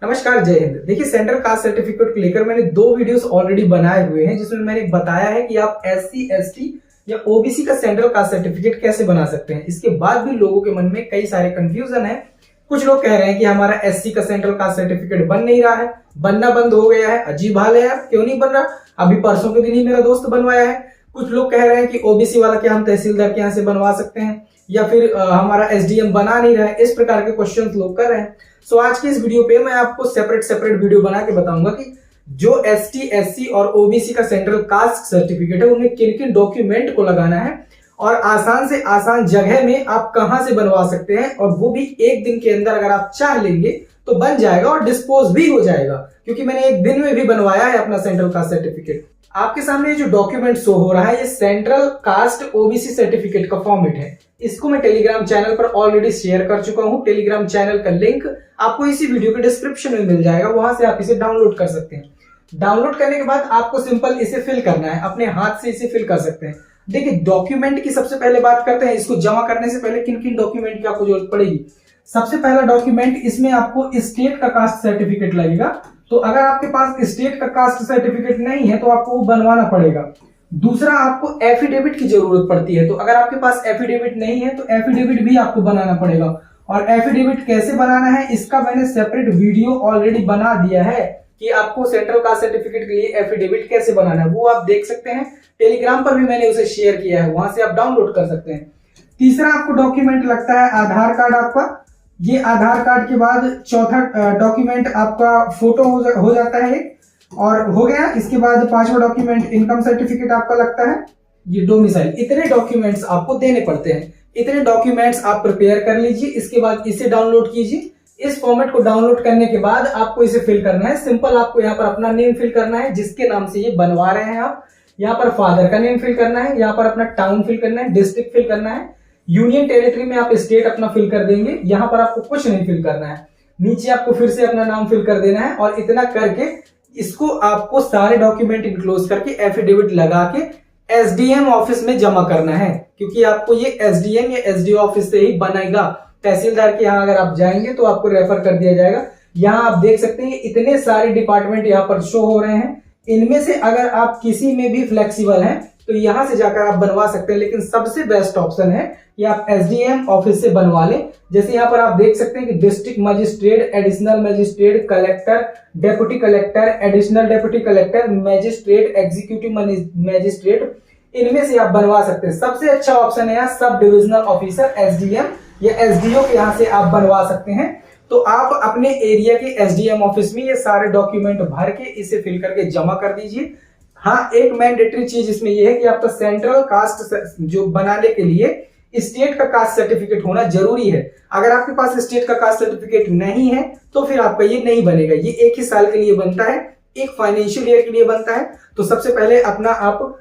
नमस्कार, जय हिंद। देखिए, सेंट्रल कास्ट सर्टिफिकेट को लेकर मैंने 2 वीडियोस ऑलरेडी बनाए हुए हैं, जिसमें मैंने बताया है कि आप एससी, एसटी या ओबीसी का सेंट्रल कास्ट सर्टिफिकेट कैसे बना सकते हैं। इसके बाद भी लोगों के मन में कई सारे कंफ्यूजन है। कुछ लोग कह रहे हैं कि हमारा एससी का सेंट्रल कास्ट सर्टिफिकेट बन नहीं रहा है, बनना बंद हो गया है। अजीब हाल है यार, क्यों नहीं बन रहा? अभी परसों के दिन ही मेरा दोस्त बनवाया है। कुछ लोग कह रहे हैं कि ओबीसी वाला क्या हम तहसीलदार के यहाँ से बनवा सकते हैं, या फिर हमारा एसडीएम बना नहीं रहा है। इस प्रकार के क्वेश्चन लोग कर रहे हैं। सो आज की इस वीडियो पे मैं आपको सेपरेट वीडियो बना के बताऊंगा कि जो एसटी, एससी और ओबीसी का सेंट्रल कास्ट सर्टिफिकेट है उनमें किन किन डॉक्यूमेंट को लगाना है और आसान से आसान जगह में आप कहां से बनवा सकते हैं, और वो भी एक दिन के अंदर अगर आप चाह लेंगे तो बन जाएगा और डिस्पोज भी हो जाएगा। क्योंकि मैंने एक दिन में भी बनवाया है अपना सेंट्रल कास्ट सर्टिफिकेट। आपके सामने जो डॉक्यूमेंट शो हो रहा है ये सेंट्रल कास्ट ओबीसी सर्टिफिकेट का फॉर्मेट है। इसको मैं टेलीग्राम चैनल पर ऑलरेडी शेयर कर चुका हूं। टेलीग्राम चैनल का लिंक आपको इसी वीडियो के डिस्क्रिप्शन में मिल जाएगा, वहां से आप इसे डाउनलोड कर सकते हैं। डाउनलोड करने के बाद आपको सिंपल इसे फिल करना है, अपने हाथ से इसे फिल कर सकते हैं। देखिए, डॉक्यूमेंट की सबसे पहले बात करते हैं। इसको जमा करने से पहले किन किन डॉक्यूमेंट की आपको जरूरत पड़ेगी। सबसे पहला डॉक्यूमेंट, इसमें आपको स्टेट का कास्ट सर्टिफिकेट लगेगा। तो अगर आपके पास स्टेट का कास्ट सर्टिफिकेट नहीं है तो आपको वो बनवाना पड़ेगा। दूसरा, आपको एफिडेविट की जरूरत पड़ती है। तो अगर आपके पास एफिडेविट नहीं है तो एफिडेविट भी आपको बनाना पड़ेगा। और एफिडेविट कैसे बनाना है इसका मैंने सेपरेट वीडियो ऑलरेडी बना दिया है कि आपको सेंट्रल कास्ट सर्टिफिकेट के लिए एफिडेविट कैसे बनाना है, वो आप देख सकते हैं। टेलीग्राम पर भी मैंने उसे शेयर किया है, वहां से आप डाउनलोड कर सकते हैं। तीसरा आपको डॉक्यूमेंट लगता है आधार कार्ड आपका। ये आधार कार्ड के बाद चौथा डॉक्यूमेंट आपका फोटो हो जाता है और हो गया। इसके बाद 5वां डॉक्यूमेंट इनकम सर्टिफिकेट आपका लगता है, ये डोमिसाइल। इतने डॉक्यूमेंट्स आपको देने पड़ते हैं। इतने डॉक्यूमेंट्स आप प्रिपेयर कर लीजिए। इसके बाद इसे डाउनलोड कीजिए। इस फॉर्मेट को डाउनलोड करने के बाद आपको इसे फिल करना है। सिंपल आपको यहाँ पर अपना नेम फिल करना है, जिसके नाम से ये बनवा रहे हैं आप। यहाँ पर फादर का नेम फिल करना है, यहाँ पर अपना टाउन फिल करना है, डिस्ट्रिक्ट फिल करना है। यूनियन टेरिटरी में आप स्टेट अपना फिल कर देंगे। यहाँ पर आपको कुछ नहीं फिल करना है। नीचे आपको फिर से अपना नाम फिल कर देना है और इतना करके इसको आपको सारे डॉक्यूमेंट इनक्लोज करके एफिडेविट लगा के एसडीएम ऑफिस में जमा करना है। क्योंकि आपको ये एसडीएम या एसडीओ ऑफिस से ही बनेगा। तहसीलदार के यहाँ अगर आप जाएंगे तो आपको रेफर कर दिया जाएगा। यहाँ आप देख सकते हैं इतने सारे डिपार्टमेंट यहाँ पर शो हो रहे हैं। इनमें से अगर आप किसी में भी फ्लेक्सिबल हैं तो यहाँ से जाकर आप बनवा सकते हैं, लेकिन सबसे बेस्ट ऑप्शन है कि आप एसडीएम ऑफिस से बनवा लें। जैसे यहाँ पर आप देख सकते हैं कि district magistrate, additional magistrate, collector, deputy collector, additional deputy collector, magistrate, executive magistrate, इनमें से आप बनवा सकते हैं। सबसे अच्छा ऑप्शन है यहाँ सब डिविजनल ऑफिसर, एसडीएम या एसडीओ के यहाँ से आप बनवा सकते हैं। तो आप अपने एरिया के एसडीएम ऑफिस में ये सारे डॉक्यूमेंट भर के इसे फिल करके जमा कर दीजिए। हाँ, एक मैंडेटरी चीज इसमें यह है कि आपका सेंट्रल कास्ट जो बनाने के लिए स्टेट का कास्ट सर्टिफिकेट होना जरूरी है। अगर आपके पास स्टेट का कास्ट सर्टिफिकेट नहीं है तो फिर आपका ये नहीं बनेगा। ये 1 ही साल के लिए बनता है, एक फाइनेंशियल ईयर के लिए बनता है। तो सबसे पहले अपना आप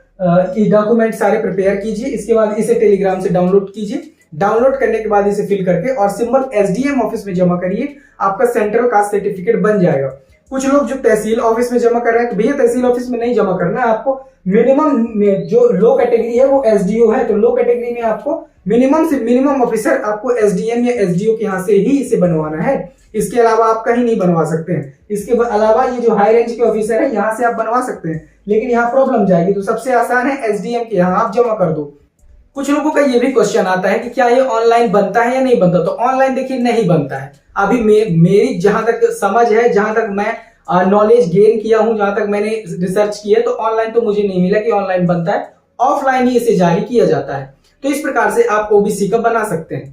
ये डॉक्यूमेंट सारे प्रिपेयर कीजिए। इसके बाद इसे टेलीग्राम से डाउनलोड कीजिए। डाउनलोड करने के बाद इसे फिल करके और सिंबल एसडीएम ऑफिस में जमा करिए, आपका सेंट्रल कास्ट सर्टिफिकेट बन जाएगा। कुछ लोग जो तहसील ऑफिस में जमा कर रहे हैं, तो भैया तहसील ऑफिस में नहीं जमा करना है आपको। मिनिमम जो लो कैटेगरी है वो एसडीओ है, तो लो कैटेगरी में आपको मिनिमम से मिनिमम ऑफिसर आपको एसडीएम या एसडीओ के यहाँ से ही इसे बनवाना है। इसके अलावा आप कहीं नहीं बनवा सकते हैं। इसके अलावा ये जो हाई रेंज के ऑफिसर है यहाँ से आप बनवा सकते हैं, लेकिन यहाँ प्रॉब्लम जाएगी। तो सबसे आसान है एसडीएम के यहाँ आप जमा कर दो। कुछ लोगों का ये भी क्वेश्चन आता है कि क्या ये ऑनलाइन बनता है या नहीं बनता। तो ऑनलाइन देखिए नहीं बनता है। अभी मेरी जहां तक समझ है, जहां तक मैं नॉलेज गेन किया हूं, जहां तक मैंने रिसर्च किया है, तो ऑनलाइन तो मुझे नहीं मिला कि ऑनलाइन बनता है। ऑफलाइन ही इसे जारी किया जाता है। तो इस प्रकार से आप ओबीसी का बना सकते हैं।